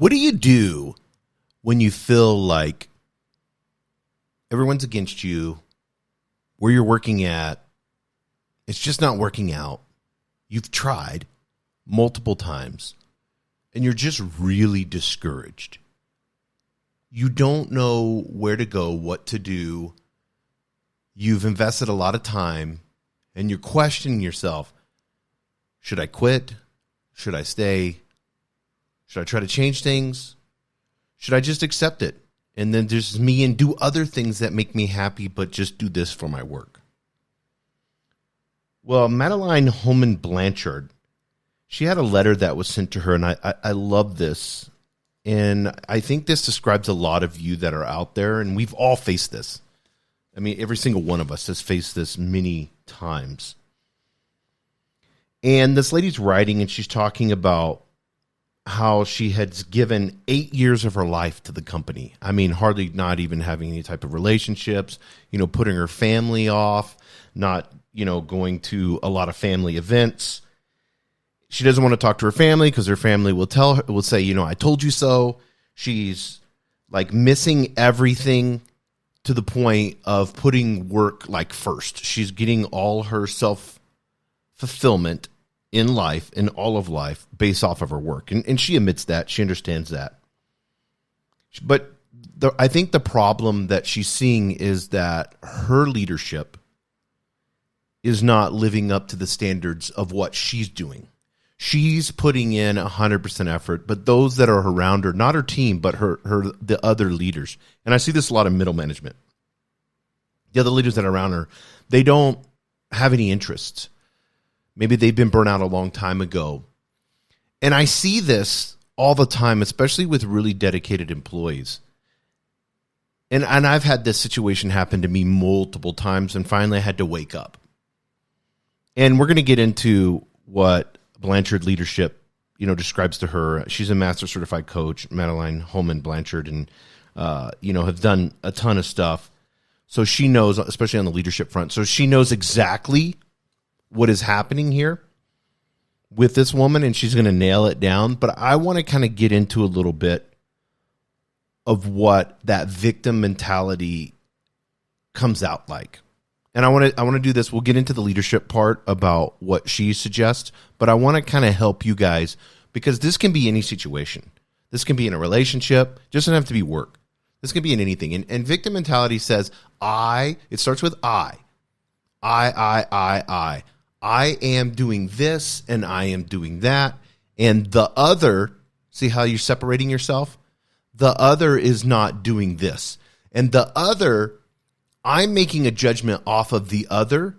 What do you do when you feel like everyone's against you, where you're working at, it's just not working out? You've tried multiple times, and you're just really discouraged. You don't know where to go, what to do. You've invested a lot of time, and you're questioning yourself. Should I quit? Should I stay? Should I try to change things? Should I just accept it? And then there's me and do other things that make me happy, but just do this for my work. Well, Madeline Holman Blanchard, she had a letter that was sent to her, and I love this. And I think this describes a lot of you that are out there, and we've all faced this. I mean, every single one of us has faced this many times. And this lady's writing, and she's talking about how she had given 8 years of her life to the company. I mean, hardly not even having any type of relationships, putting her family off, not, going to a lot of family events. She doesn't want to talk to her family because her family will say, I told you so. She's like missing everything to the point of putting work like first. She's getting all her self-fulfillment in life, in all of life, based off of her work. And she admits that. She understands that. But I think the problem that she's seeing is that her leadership is not living up to the standards of what she's doing. She's putting in 100% effort, but those that are around her, not her team, but the other leaders. And I see this a lot in middle management. The other leaders that are around her, they don't have any interests. Maybe they've been burnt out a long time ago. And I see this all the time, especially with really dedicated employees. And I've had this situation happen to me multiple times, and finally I had to wake up. And we're going to get into what Blanchard leadership, describes to her. She's a master certified coach, Madeline Holman Blanchard, and, have done a ton of stuff. So she knows, especially on the leadership front, so she knows exactly what is happening here with this woman, and she's going to nail it down. But I want to kind of get into a little bit of what that victim mentality comes out like. And I want to do this. We'll get into the leadership part about what she suggests, but I want to kind of help you guys, because this can be any situation. This can be in a relationship. It doesn't have to be work. This can be in anything. And victim mentality says, it starts with I. I am doing this and I am doing that. And the other, see how you're separating yourself? The other is not doing this. And the other, I'm making a judgment off of the other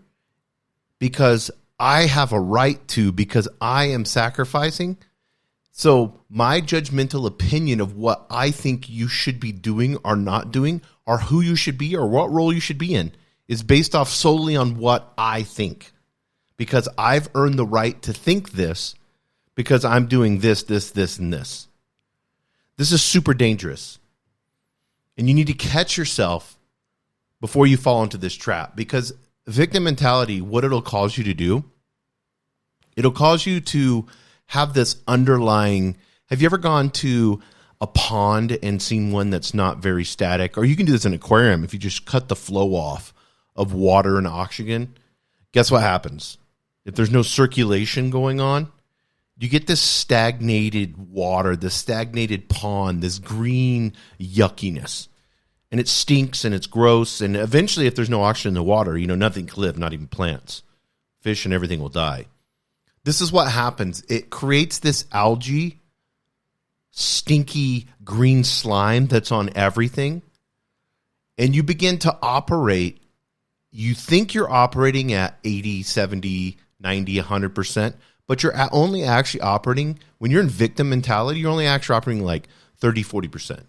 because I have a right to, because I am sacrificing. So my judgmental opinion of what I think you should be doing or not doing, or who you should be or what role you should be in, is based off solely on what I think. Because I've earned the right to think this because I'm doing this, and this. This is super dangerous. And you need to catch yourself before you fall into this trap. Because victim mentality, what it'll cause you to do, it'll cause you to have this underlying, have you ever gone to a pond and seen one that's not very static? Or you can do this in an aquarium if you just cut the flow off of water and oxygen. Guess what happens? If there's no circulation going on, you get this stagnated water, this stagnated pond, this green yuckiness. And it stinks and it's gross. And eventually, if there's no oxygen in the water, nothing can live, not even plants. Fish and everything will die. This is what happens. It creates this algae, stinky green slime that's on everything. And you begin to operate. You think you're operating at 80, 70, 90, 100%, but you're only actually operating, when you're in victim mentality, you're only actually operating like 30, 40%.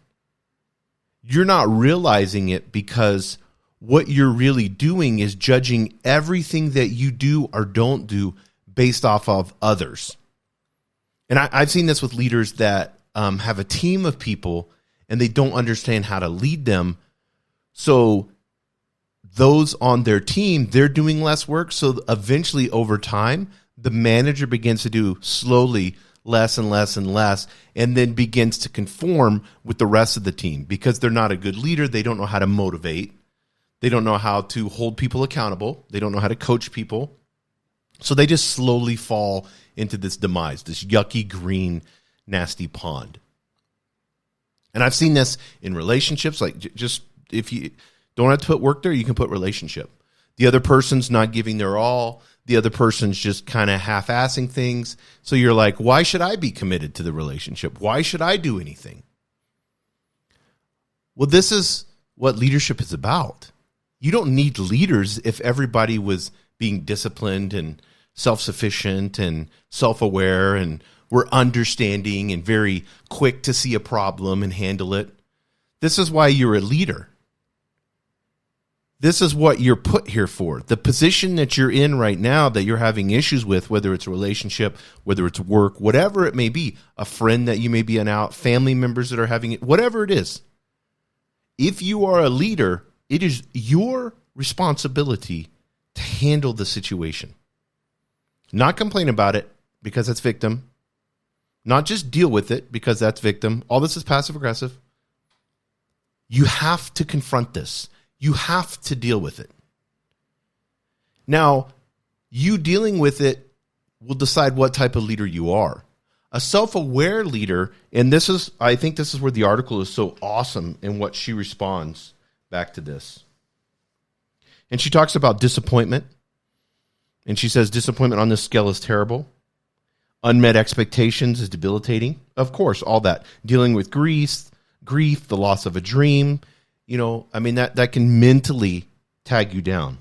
You're not realizing it because what you're really doing is judging everything that you do or don't do based off of others. And I've seen this with leaders that have a team of people and they don't understand how to lead them. So those on their team, they're doing less work. So eventually over time, the manager begins to do slowly less and less and less, and then begins to conform with the rest of the team because they're not a good leader. They don't know how to motivate. They don't know how to hold people accountable. They don't know how to coach people. So they just slowly fall into this demise, this yucky, green, nasty pond. And I've seen this in relationships. Like, just if you don't have to put work there, you can put relationship. The other person's not giving their all. The other person's just kind of half-assing things. So you're like, why should I be committed to the relationship? Why should I do anything? Well, this is what leadership is about. You don't need leaders if everybody was being disciplined and self-sufficient and self-aware and were understanding and very quick to see a problem and handle it. This is why you're a leader. This is what you're put here for. The position that you're in right now that you're having issues with, whether it's a relationship, whether it's work, whatever it may be, a friend that you may be out, family members that are having it, whatever it is. If you are a leader, it is your responsibility to handle the situation. Not complain about it because that's victim. Not just deal with it because that's victim. All this is passive aggressive. You have to confront this. You have to deal with it. Now, you dealing with it will decide what type of leader you are. A self-aware leader, and I think this is where the article is so awesome in what she responds back to this. And she talks about disappointment. And she says disappointment on this scale is terrible. Unmet expectations is debilitating. Of course, all that. Dealing with grief, the loss of a dream. That can mentally tag you down.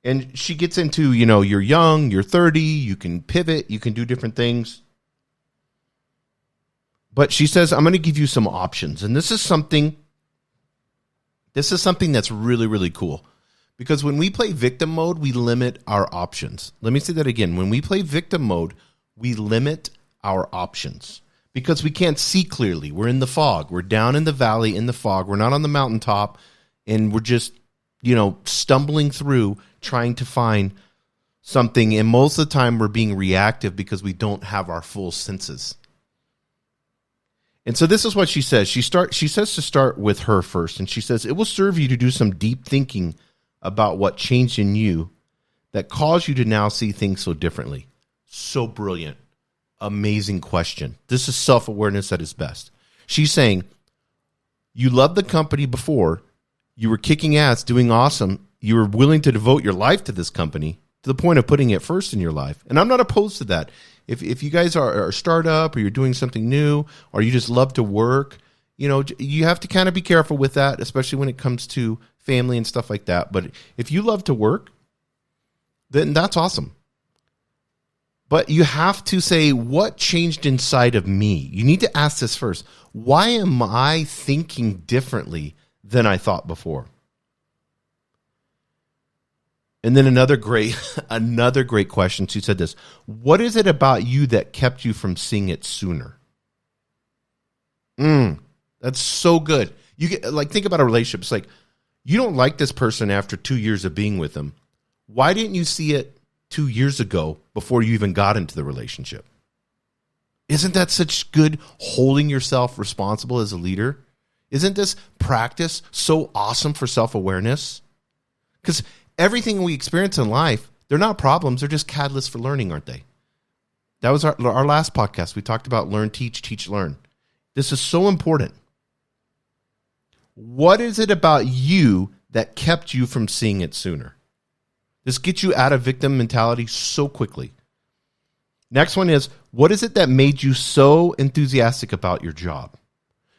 And she gets into, you're young, you're 30, you can pivot, you can do different things. But she says, I'm going to give you some options. And this is something that's really, really cool. Because when we play victim mode, we limit our options. Let me say that again. When we play victim mode, we limit our options. Because we can't see clearly. We're in the fog. We're down in the valley in the fog. We're not on the mountaintop. And we're just, stumbling through trying to find something. And most of the time we're being reactive because we don't have our full senses. And so this is what she says. She says to start with her first. And she says, it will serve you to do some deep thinking about what changed in you that caused you to now see things so differently. So brilliant. Amazing question. This is self-awareness at its best. She's saying, you loved the company before, you were kicking ass, doing awesome, you were willing to devote your life to this company to the point of putting it first in your life. And I'm not opposed to that. If you guys are a startup or you're doing something new or you just love to work, you have to kind of be careful with that, especially when it comes to family and stuff like that. But if you love to work, then that's awesome. But you have to say, what changed inside of me? You need to ask this first. Why am I thinking differently than I thought before? And then another great question. She said this. What is it about you that kept you from seeing it sooner? That's so good. You get think about a relationship. It's like, you don't like this person after 2 years of being with them. Why didn't you see it 2 years ago before you even got into the relationship? Isn't that such good holding yourself responsible as a leader? Isn't this practice so awesome for self-awareness? Because everything we experience in life, they're not problems. They're just catalysts for learning, aren't they? That was our last podcast. We talked about learn, teach, learn. This is so important. What is it about you that kept you from seeing it sooner? This gets you out of victim mentality so quickly. Next one is, what is it that made you so enthusiastic about your job?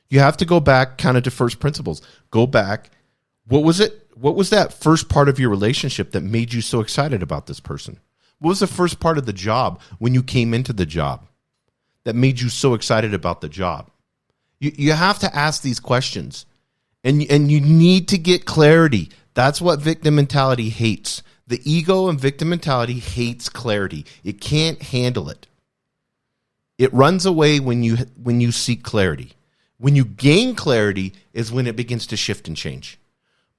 You have to go back kind of to first principles. Go back. What was it? What was that first part of your relationship that made you so excited about this person? What was the first part of the job when you came into the job that made you so excited about the job? You have to ask these questions, and you need to get clarity. That's what victim mentality hates. The ego and victim mentality hates clarity. It can't handle it. It runs away when you seek clarity. When you gain clarity is when it begins to shift and change.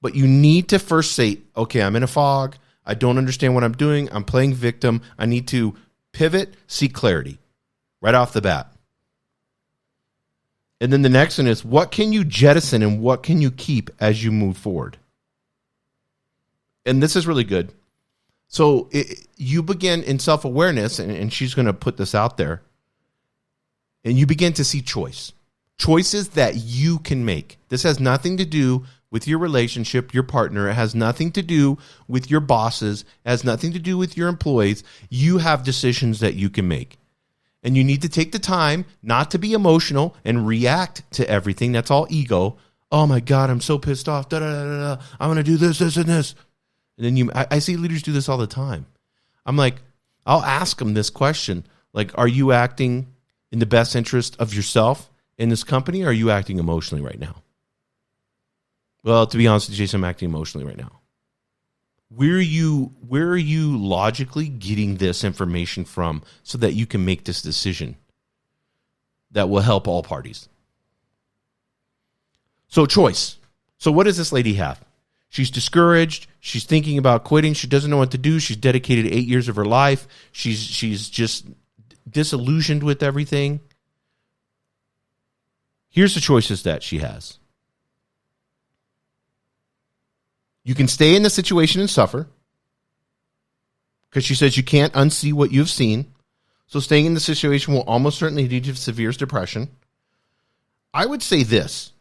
But you need to first say, okay, I'm in a fog. I don't understand what I'm doing. I'm playing victim. I need to Pivot, seek clarity right off the bat. And then the next one is, what can you jettison and what can you keep as you move forward? And this is really good. So you begin in self-awareness, and she's going to put this out there, and you begin to see choices that you can make. This has nothing to do with your relationship, your partner. It has nothing to do with your bosses. It has nothing to do with your employees. You have decisions that you can make. And you need to take the time not to be emotional and react to everything. That's all ego. Oh my God, I'm so pissed off. Da, da, da, da, da. I'm going to do this, this, and this. And then I see leaders do this all the time. I'm like, I'll ask them this question. Like, are you acting in the best interest of yourself in this company, or are you acting emotionally right now? Well, to be honest with you, Jason, I'm acting emotionally right now. Where are you logically getting this information from so that you can make this decision that will help all parties? So choice. So what does this lady have? She's discouraged. She's thinking about quitting. She doesn't know what to do. She's dedicated 8 years of her life. She's just disillusioned with everything. Here's the choices that she has. You can stay in the situation and suffer, because she says you can't unsee what you've seen. So staying in the situation will almost certainly lead to severe depression. I would say this.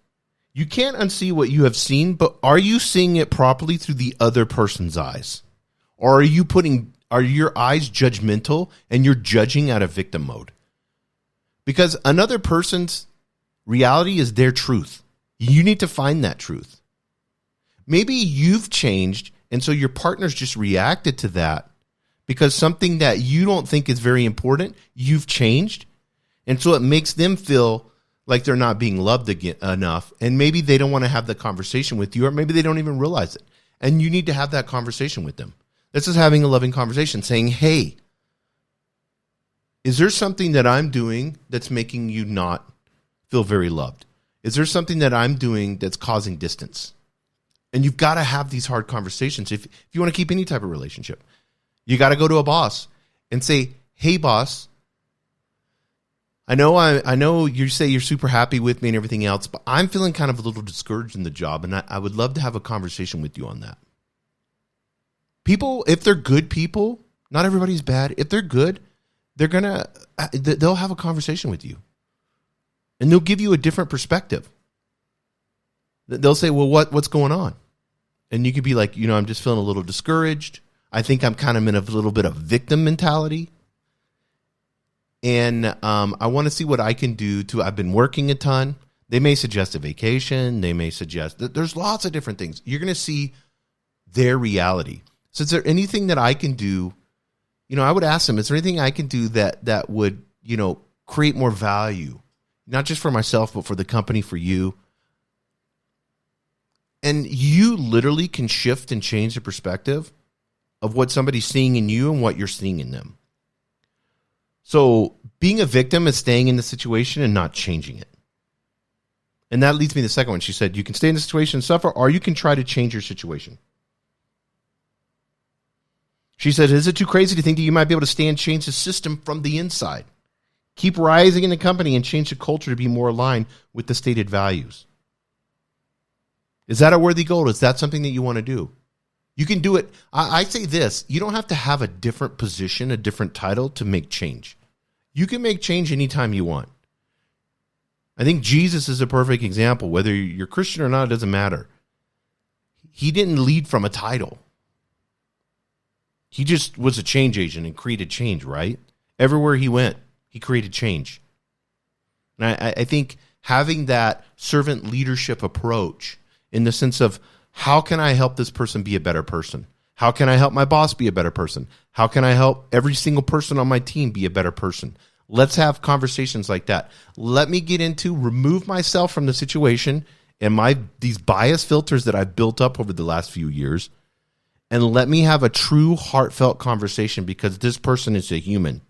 You can't unsee what you have seen, but are you seeing it properly through the other person's eyes? Or are your eyes judgmental and you're judging out of victim mode? Because another person's reality is their truth. You need to find that truth. Maybe you've changed, and so your partner's just reacted to that because something that you don't think is very important, you've changed. And so it makes them feel like they're not being loved enough, and maybe they don't want to have the conversation with you, or maybe they don't even realize it. And you need to have that conversation with them. This is having a loving conversation, saying, hey, is there something that I'm doing that's making you not feel very loved? Is there something that I'm doing that's causing distance? And you've got to have these hard conversations. If you want to keep any type of relationship, you got to go to a boss and say, hey, boss, I know you say you're super happy with me and everything else, but I'm feeling kind of a little discouraged in the job, and I would love to have a conversation with you on that. People, if they're good people, not everybody's bad. If they're good, they'll have a conversation with you, and they'll give you a different perspective. They'll say, well, what's going on? And you could be like, I'm just feeling a little discouraged. I think I'm kind of in a little bit of victim mentality. And I want to see what I can do I've been working a ton. They may suggest a vacation. They may suggest that there's lots of different things. You're going to see their reality. So is there anything that I can do? I would ask them, is there anything I can do that would, create more value, not just for myself, but for the company, for you? And you literally can shift and change the perspective of what somebody's seeing in you and what you're seeing in them. So being a victim is staying in the situation and not changing it. And that leads me to the second one. She said, you can stay in the situation and suffer, or you can try to change your situation. She said, is it too crazy to think that you might be able to stay and change the system from the inside? Keep rising in the company and change the culture to be more aligned with the stated values. Is that a worthy goal? Is that something that you want to do? You can do it. I say this, you don't have to have a different position, a different title to make change. You can make change anytime you want. I think Jesus is a perfect example. Whether you're Christian or not, it doesn't matter. He didn't lead from a title. He just was a change agent and created change, right? Everywhere he went, he created change. And I think having that servant leadership approach in the sense of, how can I help this person be a better person? How can I help my boss be a better person? How can I help every single person on my team be a better person? Let's have conversations like that. Let me remove myself from the situation and these bias filters that I've built up over the last few years, and let me have a true heartfelt conversation, because this person is a human.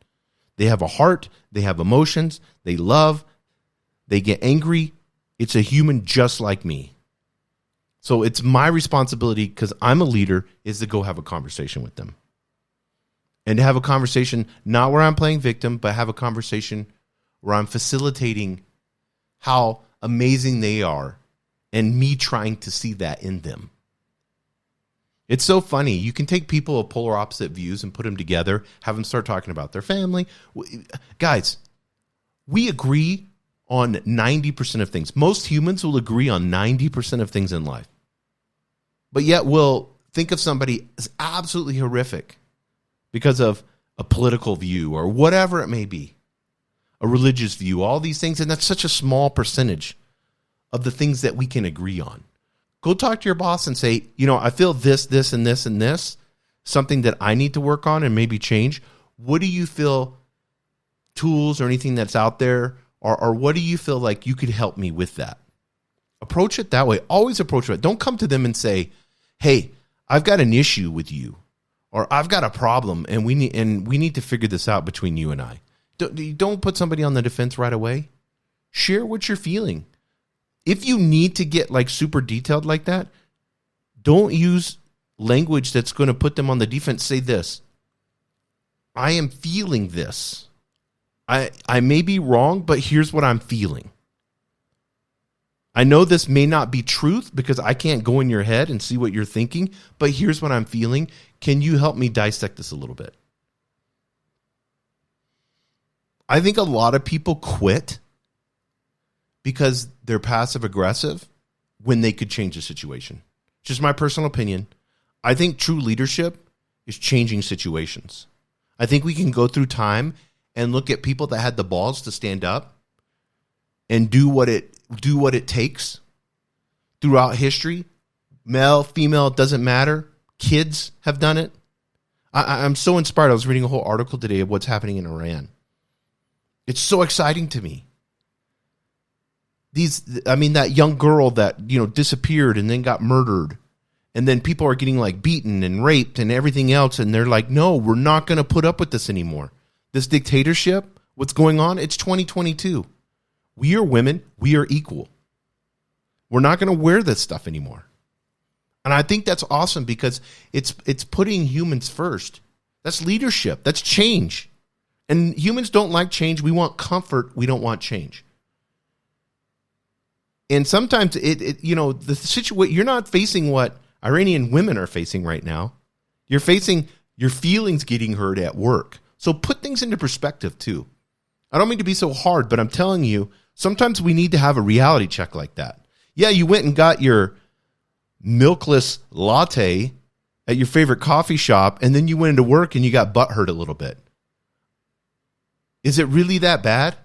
They have a heart, they have emotions, they love, they get angry. It's a human just like me. So it's my responsibility, because I'm a leader, is to go have a conversation with them. And to have a conversation, not where I'm playing victim, but have a conversation where I'm facilitating how amazing they are and me trying to see that in them. It's so funny. You can take people of polar opposite views and put them together, have them start talking about their family. Guys, we agree on 90% of things. Most humans will agree on 90% of things in life. But yet we'll think of somebody as absolutely horrific because of a political view or whatever it may be, a religious view, all these things. And that's such a small percentage of the things that we can agree on. Go talk to your boss and say, I feel this, this, and this, and this, something that I need to work on and maybe change. What do you feel tools or anything that's out there, or what do you feel like you could help me with that? Approach it that way. Always approach it. Don't come to them and say, hey, I've got an issue with you, or I've got a problem and we need to figure this out between you and I. Don't put somebody on the defense right away. Share what you're feeling. If you need to get like super detailed like that, don't use language that's going to put them on the defense. Say this: I am feeling this. I may be wrong, but here's what I'm feeling. I know this may not be truth because I can't go in your head and see what you're thinking, but here's what I'm feeling. Can you help me dissect this a little bit? I think a lot of people quit because they're passive aggressive when they could change the situation. Just my personal opinion. I think true leadership is changing situations. I think we can go through time and look at people that had the balls to stand up and do what it takes throughout history. Male, female, it doesn't matter. Kids have done it. I'm so inspired. I was reading a whole article today of what's happening in Iran. It's so exciting to me. That young girl that, disappeared and then got murdered. And then people are getting like beaten and raped and everything else. And they're like, no, we're not going to put up with this anymore. This dictatorship, what's going on? It's 2022. We are women. We are equal. We're not going to wear this stuff anymore. And I think that's awesome because it's putting humans first. That's leadership. That's change. And humans don't like change. We want comfort. We don't want change. And sometimes the situation, you're not facing what Iranian women are facing right now. You're facing your feelings getting hurt at work. So put things into perspective too. I don't mean to be so hard, but I'm telling you, sometimes we need to have a reality check like that. Yeah, you went and got your milkless latte at your favorite coffee shop, and then you went into work and you got butt hurt a little bit. Is it really that bad?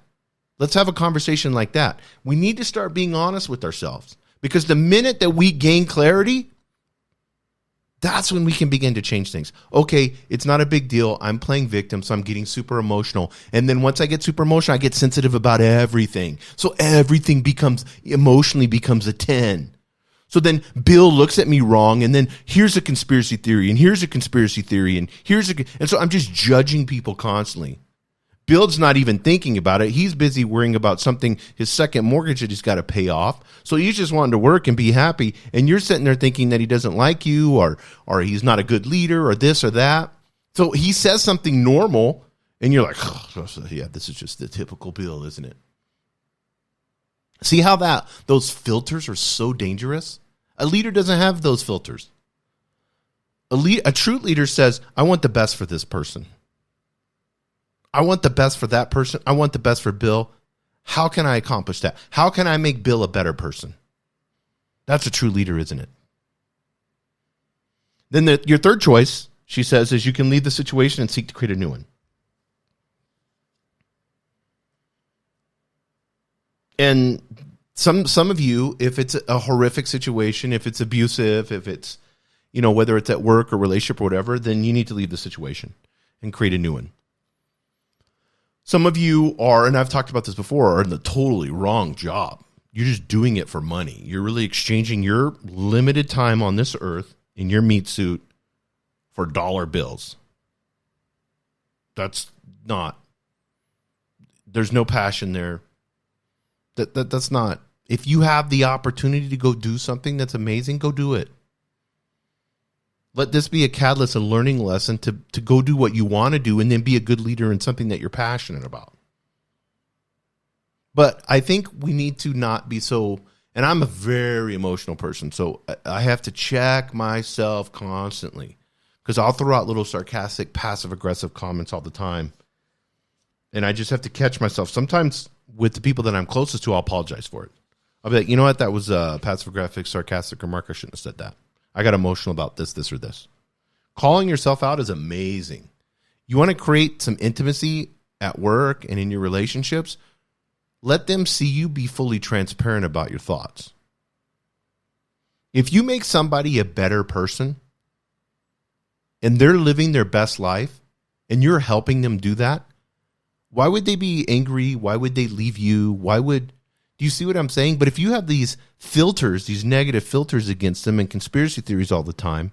Let's have a conversation like that. We need to start being honest with ourselves, because the minute that we gain clarity, that's when we can begin to change things. Okay, it's not a big deal. I'm playing victim, so I'm getting super emotional. And then once I get super emotional, I get sensitive about everything. So everything emotionally becomes a 10. So then Bill looks at me wrong, and then here's a conspiracy theory, and here's a conspiracy theory, and so I'm just judging people constantly. Bill's not even thinking about it. He's busy worrying about something, his second mortgage that he's got to pay off. So he's just wanting to work and be happy. And you're sitting there thinking that he doesn't like you, or he's not a good leader, or this or that. So he says something normal, and you're like, oh, yeah, this is just the typical Bill, isn't it? See how those filters are so dangerous? A leader doesn't have those filters. A true leader says, I want the best for this person. I want the best for that person. I want the best for Bill. How can I accomplish that? How can I make Bill a better person? That's a true leader, isn't it? Then your third choice, she says, is you can leave the situation and seek to create a new one. And some of you, if it's a horrific situation, if it's abusive, if it's, whether it's at work or relationship or whatever, then you need to leave the situation and create a new one. Some of you are, and I've talked about this before, are in the totally wrong job. You're just doing it for money. You're really exchanging your limited time on this earth in your meat suit for dollar bills. That's not, there's no passion there. That's not. If you have the opportunity to go do something that's amazing, go do it. Let this be a catalyst, a learning lesson to go do what you want to do and then be a good leader in something that you're passionate about. But I think we need to not be so, and I'm a very emotional person, so I have to check myself constantly because I'll throw out little sarcastic, passive-aggressive comments all the time. And I just have to catch myself. Sometimes with the people that I'm closest to, I'll apologize for it. I'll be like, you know what? That was a passive-aggressive, sarcastic remark. I shouldn't have said that. I got emotional about this, or this. Calling yourself out is amazing. You want to create some intimacy at work and in your relationships? Let them see you be fully transparent about your thoughts. If you make somebody a better person and they're living their best life and you're helping them do that, why would they be angry? Why would they leave you? Do you see what I'm saying? But if you have these filters, these negative filters against them and conspiracy theories all the time,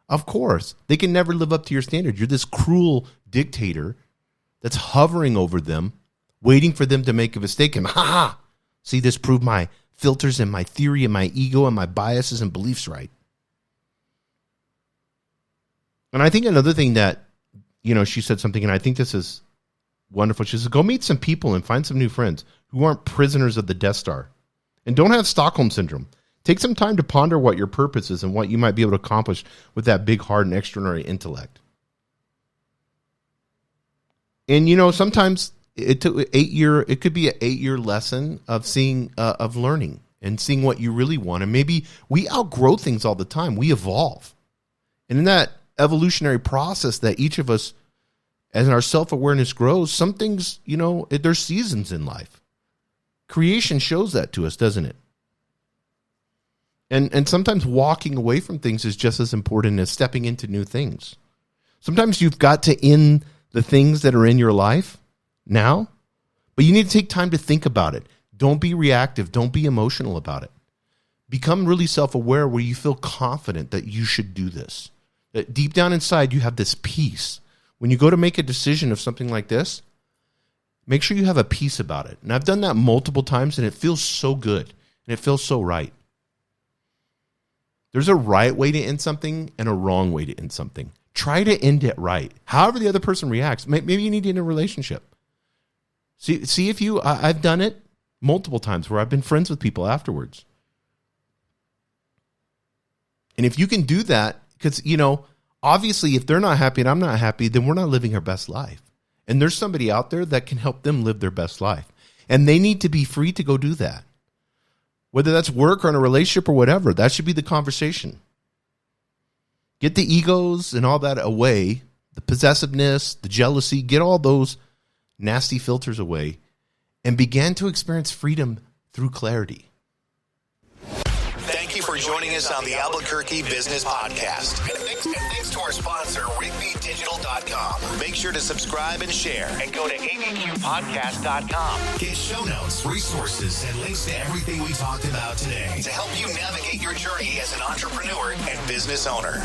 of course, they can never live up to your standard. You're this cruel dictator that's hovering over them, waiting for them to make a mistake. And see, this proved my filters and my theory and my ego and my biases and beliefs right. And I think another thing that, she said something, and I think this is wonderful. She says, go meet some people and find some new friends who aren't prisoners of the Death Star and don't have Stockholm Syndrome. Take some time to ponder what your purpose is and what you might be able to accomplish with that big, hard, and extraordinary intellect. And, sometimes it took it could be an 8-year lesson of learning and seeing what you really want. And maybe we outgrow things all the time. We evolve. And in that evolutionary process that each of us, as our self-awareness grows, some things, there's seasons in life. Creation shows that to us, doesn't it? And sometimes walking away from things is just as important as stepping into new things. Sometimes you've got to end the things that are in your life now, but you need to take time to think about it. Don't be reactive. Don't be emotional about it. Become really self-aware where you feel confident that you should do this. That deep down inside, you have this peace. When you go to make a decision of something like this, make sure you have a peace about it. And I've done that multiple times, and it feels so good, and it feels so right. There's a right way to end something and a wrong way to end something. Try to end it right. However the other person reacts, maybe you need to end a relationship. See if I've done it multiple times where I've been friends with people afterwards. And if you can do that, because, obviously if they're not happy and I'm not happy, then we're not living our best life. And there's somebody out there that can help them live their best life. And they need to be free to go do that. Whether that's work or in a relationship or whatever, that should be the conversation. Get the egos and all that away, the possessiveness, the jealousy, get all those nasty filters away, and begin to experience freedom through clarity. Thank you for joining us on the Albuquerque Business Podcast. And thanks to our sponsor, RigbyDigital.com. Make sure to subscribe and share. And go to abqpodcast.com. Get show notes, resources, and links to everything we talked about today to help you navigate your journey as an entrepreneur and business owner.